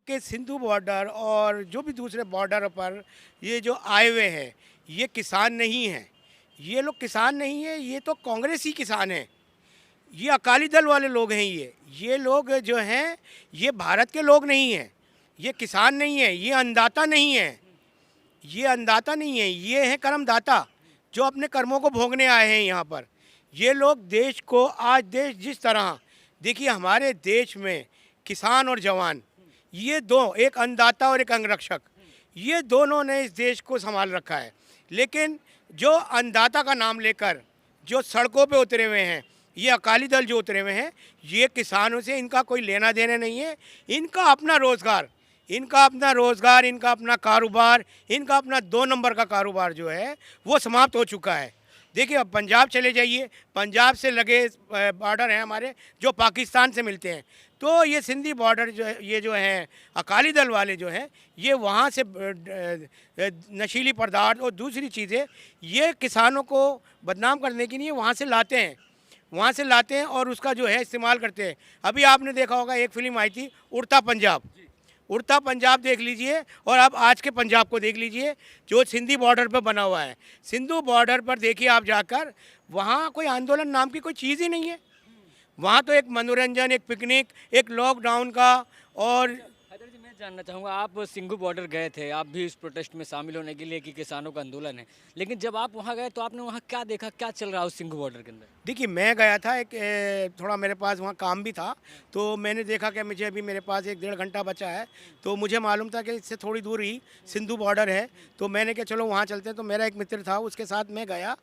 के सिंधु बॉर्डर और जो भी दूसरे बॉर्डर पर ये जो आए हुए हैं, ये किसान नहीं हैं। ये लोग किसान नहीं है, ये तो कांग्रेस ही किसान है। ये अकाली दल वाले लोग हैं। ये लोग जो हैं, ये भारत के लोग नहीं हैं। ये किसान नहीं है, ये अन्नदाता नहीं है। ये अन्नदाता नहीं है, ये हैं कर्मदाता जो अपने कर्मों को भोगने आए हैं यहाँ पर। ये लोग देश को, आज देश जिस तरह, देखिए हमारे देश में किसान और जवान, ये दो, एक अन्नदाता और एक अंगरक्षक, ये दोनों ने इस देश को संभाल रखा है। लेकिन जो अन्नदाता का नाम लेकर जो सड़कों पे उतरे हुए हैं, ये अकाली दल जो उतरे हुए हैं, ये किसानों से इनका कोई लेना देना नहीं है। इनका अपना रोज़गार, इनका अपना कारोबार, इनका अपना 2 नंबर का कारोबार जो है वो समाप्त हो चुका है। देखिए अब पंजाब चले जाइए, पंजाब से लगे बॉर्डर हैं हमारे जो पाकिस्तान से मिलते हैं। तो ये सिंधी बॉर्डर जो है, ये जो हैं अकाली दल वाले जो हैं, ये वहाँ से नशीली पदार्थ और दूसरी चीज़ें ये किसानों को बदनाम करने के लिए वहाँ से लाते हैं और उसका जो है इस्तेमाल करते हैं। अभी आपने देखा होगा एक फिल्म आई थी उड़ता पंजाब देख लीजिए, और अब आज के पंजाब को देख लीजिए जो सिंधी बॉर्डर पर बना हुआ है। सिंधु बॉर्डर पर देखिए आप जाकर, वहाँ कोई आंदोलन नाम की कोई चीज़ ही नहीं है। वहाँ तो एक मनोरंजन, एक पिकनिक, एक लॉकडाउन का। और हैदर जी, मैं जानना चाहूँगा, आप सिंघू बॉर्डर गए थे, आप भी इस प्रोटेस्ट में शामिल होने के लिए कि किसानों का आंदोलन है, लेकिन जब आप वहाँ गए तो आपने वहाँ क्या देखा, क्या चल रहा है उस सिंघू बॉर्डर के अंदर? देखिए मैं गया था, थोड़ा मेरे पास वहाँ काम भी था, तो मैंने देखा कि मुझे अभी मेरे पास 1 डेढ़ घंटा बचा है, तो मुझे मालूम था कि इससे थोड़ी दूर ही सिंधु बॉर्डर है। तो मैंने कहा चलो वहाँ चलते हैं। तो मेरा एक मित्र था, उसके साथ मैं गया,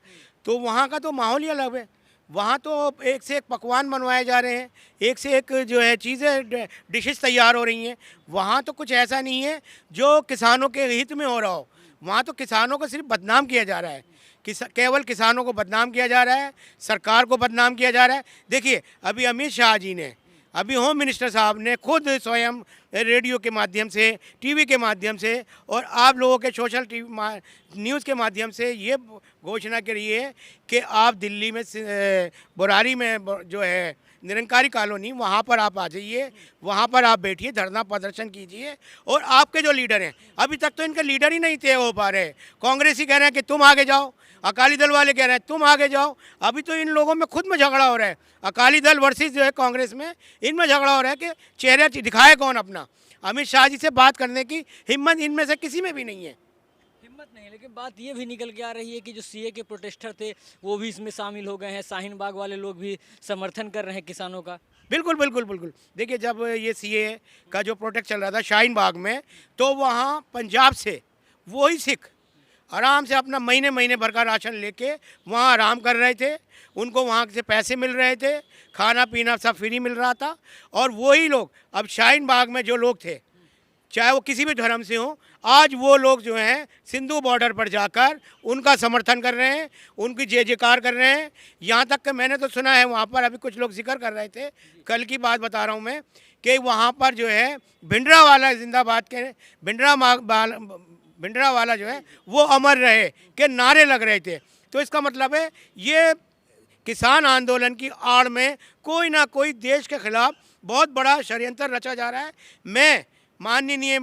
तो वहाँ का तो माहौल ही अलग है। वहाँ तो एक से एक पकवान बनवाए जा रहे हैं, एक से एक जो है चीज़ें, डिशेस तैयार हो रही हैं। वहाँ तो कुछ ऐसा नहीं है जो किसानों के हित में हो रहा हो। वहाँ तो किसानों को सिर्फ बदनाम किया जा रहा है। केवल किसानों को बदनाम किया जा रहा है, सरकार को बदनाम किया जा रहा है। देखिए अभी अमित शाह जी ने, अभी होम मिनिस्टर साहब ने खुद स्वयं रेडियो के माध्यम से, टीवी के माध्यम से और आप लोगों के सोशल न्यूज़ के माध्यम से ये घोषणा करी है कि आप दिल्ली में बुरारी में जो है निरंकारी कॉलोनी, वहाँ पर आप आ जाइए, वहाँ पर आप बैठिए, धरना प्रदर्शन कीजिए। और आपके जो लीडर हैं, अभी तक तो इनके लीडर ही नहीं तय हो पा रहे। कांग्रेस ही कह रहे हैं कि तुम आगे जाओ, अकाली दल वाले कह रहे हैं तुम आगे जाओ। अभी तो इन लोगों में खुद में झगड़ा हो रहा है, अकाली दल वर्सेस जो है कांग्रेस में, इनमें झगड़ा हो रहा है कि चेहरा दिखाए कौन अपना। अमित शाह जी से बात करने की हिम्मत इनमें से किसी में भी नहीं है। हिम्मत नहीं है, लेकिन बात ये भी निकल के आ रही है कि जो सीए के प्रोटेस्टर थे वो भी इसमें शामिल हो गए हैं, शाहीन बाग वाले लोग भी समर्थन कर रहे हैं किसानों का। बिल्कुल बिल्कुल बिल्कुल। देखिए जब ये सीए का जो प्रोटेस्ट चल रहा था शाहीन बाग में, तो वहाँ पंजाब से वही सिख आराम से अपना महीने महीने भर का राशन लेके वहाँ आराम कर रहे थे। उनको वहाँ से पैसे मिल रहे थे, खाना पीना सब फ्री मिल रहा था। और वही लोग अब शाहीन बाग में जो लोग थे, चाहे वो किसी भी धर्म से हों, आज वो लोग जो हैं सिंधु बॉर्डर पर जाकर उनका समर्थन कर रहे हैं, उनकी जय जयकार कर रहे हैं। यहाँ तक कि मैंने तो सुना है वहाँ पर, अभी कुछ लोग जिक्र कर रहे थे, कल की बात बता रहा हूँ मैं, कि वहाँ पर जो है भिंडरावाला जिंदाबाद के भिंडरावाला जो है वो अमर रहे के नारे लग रहे थे। तो इसका मतलब है ये किसान आंदोलन की आड़ में कोई ना कोई देश के खिलाफ बहुत बड़ा षड्यंत्र रचा जा रहा है। मैं माननीय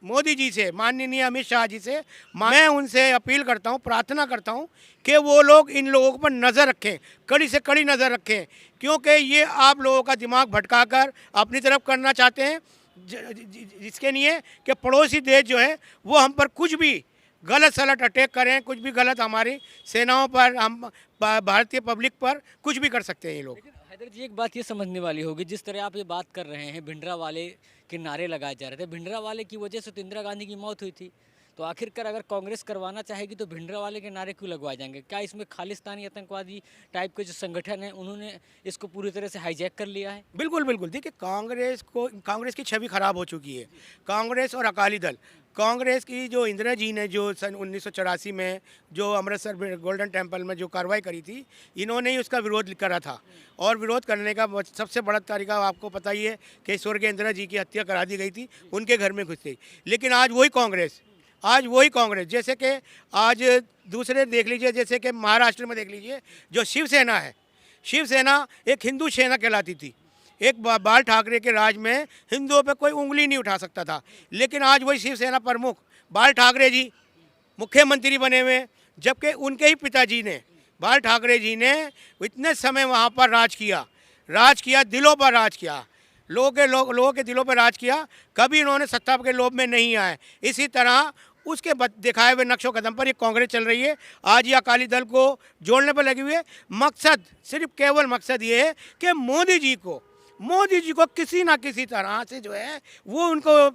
मोदी जी से, माननीय अमित शाह जी से, मैं उनसे अपील करता हूं, प्रार्थना करता हूं कि वो लोग इन लोगों पर नज़र रखें, कड़ी से कड़ी नज़र रखें, क्योंकि ये आप लोगों का दिमाग भटकाकर अपनी तरफ करना चाहते हैं, जिसके लिए कि पड़ोसी देश जो है वो हम पर कुछ भी गलत सलट अटैक करें, कुछ भी गलत हमारी सेनाओं पर, हम भारतीय पब्लिक पर कुछ भी कर सकते हैं ये लोग। हैदर जी, एक बात ये समझने वाली होगी, जिस तरह आप ये बात कर रहे हैं, भिंडरा वाले के नारे लगाए जा रहे थे, भिंडरा वाले की वजह से तो इंदिरा गांधी की मौत हुई थी, तो आखिरकार अगर कांग्रेस करवाना चाहेगी तो भिंडरा वाले के नारे क्यों लगवाए जाएंगे? क्या इसमें खालिस्तानी आतंकवादी टाइप के जो संगठन है उन्होंने इसको पूरी तरह से हाईजैक कर लिया है? बिल्कुल बिल्कुल। देखिए कांग्रेस की छवि खराब हो चुकी है। कांग्रेस और अकाली दल, कांग्रेस की जो इंदिरा जी ने जो सन 1984 में जो अमृतसर गोल्डन टेम्पल में जो कार्रवाई करी थी, इन्होंने ही उसका विरोध करा था। और विरोध करने का सबसे बड़ा तरीका आपको पता ही है कि स्वर्गीय इंदिरा जी की हत्या करा दी गई थी, उनके घर में घुस गई। लेकिन आज वही कांग्रेस जैसे कि आज दूसरे देख लीजिए, जैसे कि महाराष्ट्र में देख लीजिए जो शिवसेना है, शिवसेना एक हिंदू सेना कहलाती थी। एक बाल ठाकरे के राज में हिंदुओं पे कोई उंगली नहीं उठा सकता था, लेकिन आज वही शिवसेना प्रमुख बाल ठाकरे जी मुख्यमंत्री बने हुए, जबकि उनके ही पिताजी ने, बाल ठाकरे जी ने इतने समय वहाँ पर राज किया, दिलों पर राज किया, लोगों के दिलों पर राज किया। कभी इन्होंने सत्ता के लोभ में नहीं आए। इसी तरह उसके दिखाए हुए नक्शो कदम पर ये कांग्रेस चल रही है। आज ये अकाली दल को जोड़ने पर लगी हुई है। मकसद, सिर्फ केवल मकसद ये है कि मोदी जी को किसी ना किसी तरह से जो है वो उनको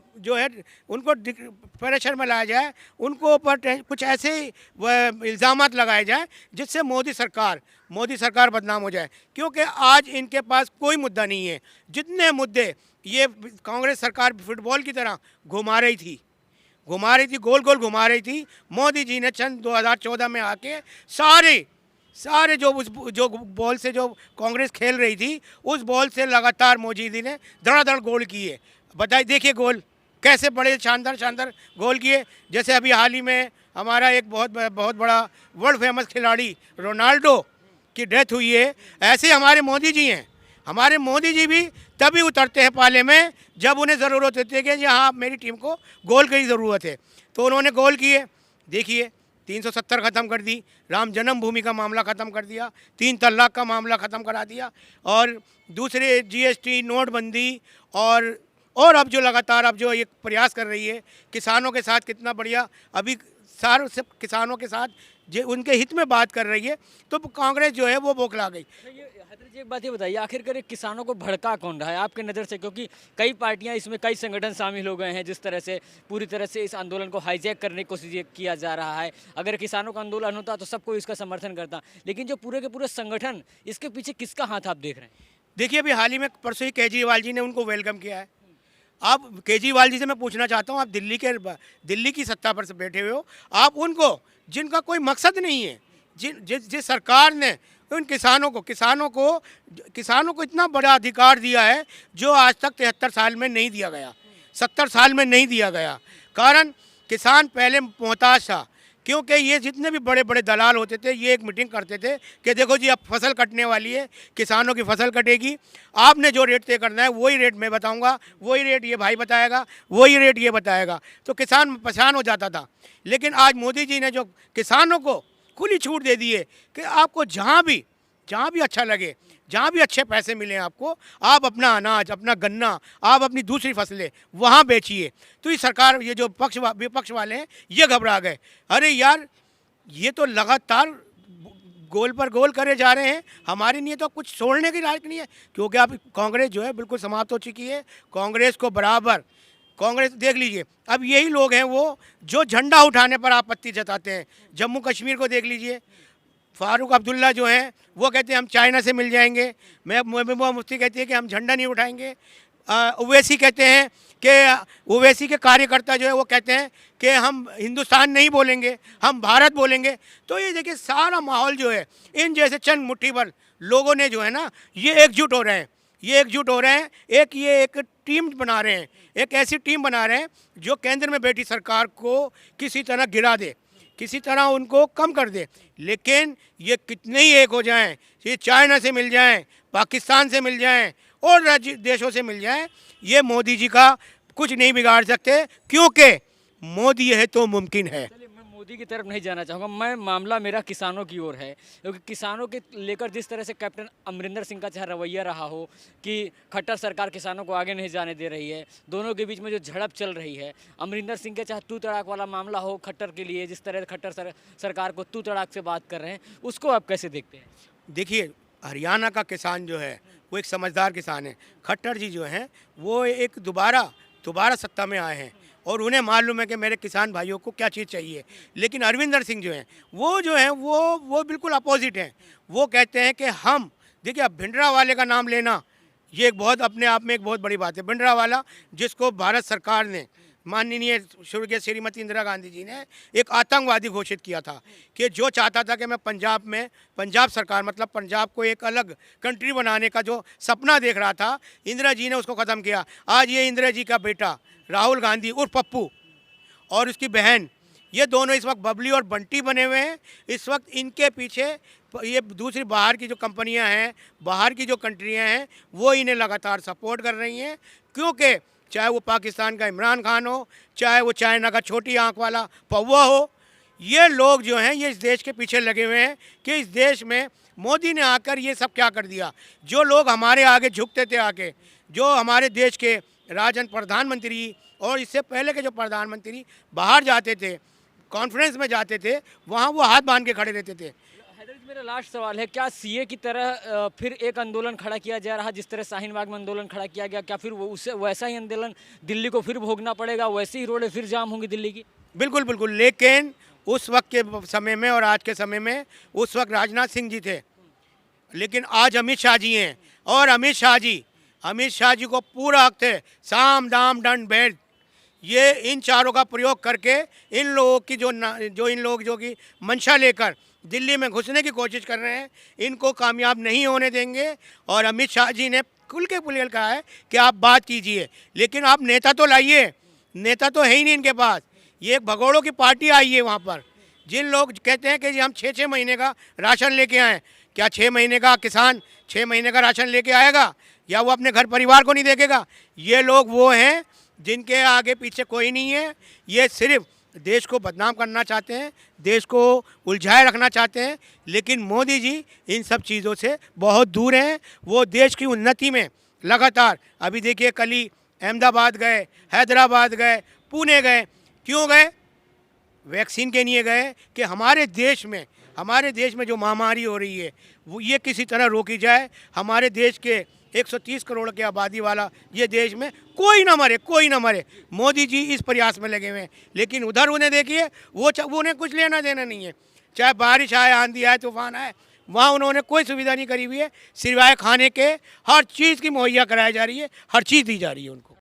प्रेशर में लाया जाए, उनको ऊपर कुछ ऐसे इल्ज़ामात लगाए जाए जिससे मोदी सरकार बदनाम हो जाए। क्योंकि आज इनके पास कोई मुद्दा नहीं है। जितने मुद्दे ये कांग्रेस सरकार फुटबॉल की तरह घुमा रही थी, गोल गोल घुमा रही थी, मोदी जी ने सन 2014 में आके सारे जो बॉल से जो कांग्रेस खेल रही थी, उस बॉल से लगातार मोदी जी ने धड़ाधड़ गोल किए। बताइए, देखिए गोल कैसे बड़े शानदार गोल किए। जैसे अभी हाल ही में हमारा एक बहुत बड़ा वर्ल्ड फेमस खिलाड़ी रोनाल्डो की डेथ हुई है। ऐसे हमारे मोदी जी हैं। हमारे मोदी जी भी तभी उतरते हैं पाले में जब उन्हें ज़रूरत होती है कि हाँ मेरी टीम को गोल की ज़रूरत है, तो उन्होंने गोल किए। देखिए 370 ख़त्म कर दी, राम जन्मभूमि का मामला ख़त्म कर दिया, 3 तलाक का मामला ख़त्म करा दिया, और दूसरे जीएसटी, नोटबंदी और अब जो लगातार जो ये प्रयास कर रही है किसानों के साथ, कितना बढ़िया अभी सारे सब किसानों के साथ जो उनके हित में बात कर रही है, तो कांग्रेस जो है वो बौखला गई। हैदर जी, एक बात ये बताइए, आखिरकार किसानों को भड़का कौन रहा है आपके नज़र से? क्योंकि कई पार्टियां इसमें, कई संगठन शामिल हो गए हैं, जिस तरह से पूरी तरह से इस आंदोलन को हाईजैक करने की कोशिश किया जा रहा है। अगर किसानों का आंदोलन होता तो सब कोई इसका समर्थन करता, लेकिन जो पूरे के पूरे संगठन, इसके पीछे किसका हाथ आप देख रहे हैं? देखिए अभी हाल ही में परसों ही केजरीवाल जी ने उनको वेलकम किया है। अब केजरीवाल जी से मैं पूछना चाहता हूँ, आप दिल्ली की सत्ता पर से बैठे हुए हो, आप उनको, जिनका कोई मकसद नहीं है, जिस सरकार ने उन किसानों को इतना बड़ा अधिकार दिया है जो आज तक 73 साल में नहीं दिया गया, 70 साल में नहीं दिया गया। कारण किसान पहले मोहताज था, क्योंकि ये जितने भी बड़े बड़े दलाल होते थे, ये एक मीटिंग करते थे कि देखो जी अब फसल कटने वाली है, किसानों की फसल कटेगी, आपने जो रेट तय करना है वही रेट मैं बताऊंगा, वही रेट ये भाई बताएगा, वही रेट ये बताएगा, तो किसान परेशान हो जाता था। लेकिन आज मोदी जी ने जो किसानों को खुली छूट दे दी है कि आपको जहाँ भी अच्छा लगे, जहाँ भी अच्छे पैसे मिले आपको, आप अपना अनाज, अपना गन्ना, आप अपनी दूसरी फसलें वहाँ बेचिए। तो ये सरकार, ये जो विपक्ष वाले हैं, ये घबरा गए। अरे यार, ये तो लगातार गोल पर गोल करे जा रहे हैं, हमारी नहीं तो कुछ छोड़ने की लायक नहीं है। क्योंकि अब कांग्रेस जो है बिल्कुल समाप्त हो चुकी है। कांग्रेस देख लीजिए, अब यही लोग हैं वो जो झंडा उठाने पर आपत्ति जताते हैं। जम्मू कश्मीर को देख लीजिए, फारूक अब्दुल्ला जो हैं वो कहते हैं हम चाइना से मिल जाएंगे, महबूबा मुफ्ती कहती है कि हम झंडा नहीं उठाएंगे, ओवैसी कहते हैं कि ओवैसी के कार्यकर्ता जो है वो कहते हैं कि हम हिंदुस्तान नहीं बोलेंगे, हम भारत बोलेंगे। तो ये देखिए सारा माहौल जो है, इन जैसे चंद मुट्ठी भर लोगों ने जो है ना, ये एकजुट हो रहे हैं, एक टीम बना रहे हैं, एक ऐसी टीम बना रहे हैं जो केंद्र में बैठी सरकार को किसी तरह गिरा दे, किसी तरह उनको कम कर दे। लेकिन ये कितने ही एक हो जाएं, ये चाइना से मिल जाएं, पाकिस्तान से मिल जाएं और राज्य देशों से मिल जाएं, ये मोदी जी का कुछ नहीं बिगाड़ सकते, क्योंकि मोदी है तो मुमकिन है। मैं मोदी की तरफ नहीं जाना चाहूँगा, मैं मामला मेरा किसानों की ओर है। क्योंकि किसानों के लेकर जिस तरह से कैप्टन अमरिंदर सिंह का चाहे रवैया रहा हो कि खट्टर सरकार किसानों को आगे नहीं जाने दे रही है, दोनों के बीच में जो झड़प चल रही है, अमरिंदर सिंह के चाहे तू तड़ाक वाला मामला हो खट्टर के लिए, जिस तरह खट्टर सरकार को तू तड़ाक से बात कर रहे हैं, उसको आप कैसे देखते हैं? देखिए हरियाणा का किसान जो है वो एक समझदार किसान है। खट्टर जी जो हैं वो एक दोबारा सत्ता में आए हैं और उन्हें मालूम है कि मेरे किसान भाइयों को क्या चीज़ चाहिए। लेकिन अरविंदर सिंह जो हैं वो बिल्कुल अपोजिट हैं। वो कहते हैं कि हम, देखिए अब भिंडरावाले का नाम लेना ये एक बहुत अपने आप में एक बहुत बड़ी बात है। भिंडरावाला जिसको भारत सरकार ने, माननीय स्वर्गीय श्रीमती इंदिरा गांधी जी ने एक आतंकवादी घोषित किया था, कि जो चाहता था कि मैं पंजाब सरकार, मतलब पंजाब को एक अलग कंट्री बनाने का जो सपना देख रहा था, इंदिरा जी ने उसको ख़त्म किया। आज ये इंदिरा जी का बेटा राहुल गांधी उर्फ पप्पू और उसकी बहन ये दोनों इस वक्त बबली और बंटी बने हुए हैं। इस वक्त इनके पीछे ये दूसरी बाहर की जो कंपनियां हैं, बाहर की जो कंट्रियां हैं, वो इन्हें लगातार सपोर्ट कर रही हैं। क्योंकि चाहे वो पाकिस्तान का इमरान खान हो, चाहे वो चाइना का छोटी आंख वाला पौवा हो, ये लोग जो हैं ये इस देश के पीछे लगे हुए हैं कि इस देश में मोदी ने आकर ये सब क्या कर दिया। जो लोग हमारे आगे झुकते थे आके, जो हमारे देश के राजन प्रधानमंत्री और इससे पहले के जो प्रधानमंत्री बाहर जाते थे, कॉन्फ्रेंस में जाते थे, वहाँ वो हाथ बांध के खड़े रहते थे। हैदर जी, मेरा लास्ट सवाल है, क्या सीए की तरह फिर एक आंदोलन खड़ा किया जा रहा, जिस तरह शाहीन बाग में आंदोलन खड़ा किया गया, क्या फिर वो उससे वैसा ही आंदोलन दिल्ली को फिर भोगना पड़ेगा, वैसी ही रोडें फिर जाम होंगी दिल्ली की? बिल्कुल बिल्कुल, लेकिन उस वक्त के समय में और आज के समय में, उस वक्त राजनाथ सिंह जी थे, लेकिन आज अमित शाह जी हैं। और अमित शाह जी को पूरा हक है, साम दाम दंड भेद, ये इन चारों का प्रयोग करके इन लोगों की जो इन लोग जो कि मंशा लेकर दिल्ली में घुसने की कोशिश कर रहे हैं, इनको कामयाब नहीं होने देंगे। और अमित शाह जी ने खुल के कहा है कि आप बात कीजिए, लेकिन आप नेता तो लाइए। नेता तो है ही नहीं इनके पास। ये एक भगोड़ों की पार्टी आई है वहाँ पर। जिन लोग कहते हैं कि जी हम 6-6 महीने का राशन लेके आएँ, क्या 6 महीने का किसान 6 महीने का राशन लेके आएगा, या वो अपने घर परिवार को नहीं देखेगा? ये लोग वो हैं जिनके आगे पीछे कोई नहीं है। ये सिर्फ देश को बदनाम करना चाहते हैं, देश को उलझाए रखना चाहते हैं। लेकिन मोदी जी इन सब चीज़ों से बहुत दूर हैं। वो देश की उन्नति में लगातार, अभी देखिए कल ही अहमदाबाद गए, हैदराबाद गए, पुणे गए। क्यों गए? वैक्सीन के लिए गए कि हमारे देश में जो महामारी हो रही है वो ये किसी तरह रोकी जाए। हमारे देश के 130 करोड़ की आबादी वाला ये देश में कोई ना मरे। मोदी जी इस प्रयास में लगे हुए हैं। लेकिन उधर उन्हें देखिए, वो उन्हें कुछ लेना देना नहीं है। चाहे बारिश आए, आंधी आए, तूफान आए, वहाँ उन्होंने कोई सुविधा नहीं करी हुई है। सिवाय खाने के हर चीज़ की मुहैया कराई जा रही है, हर चीज़ दी जा रही है उनको।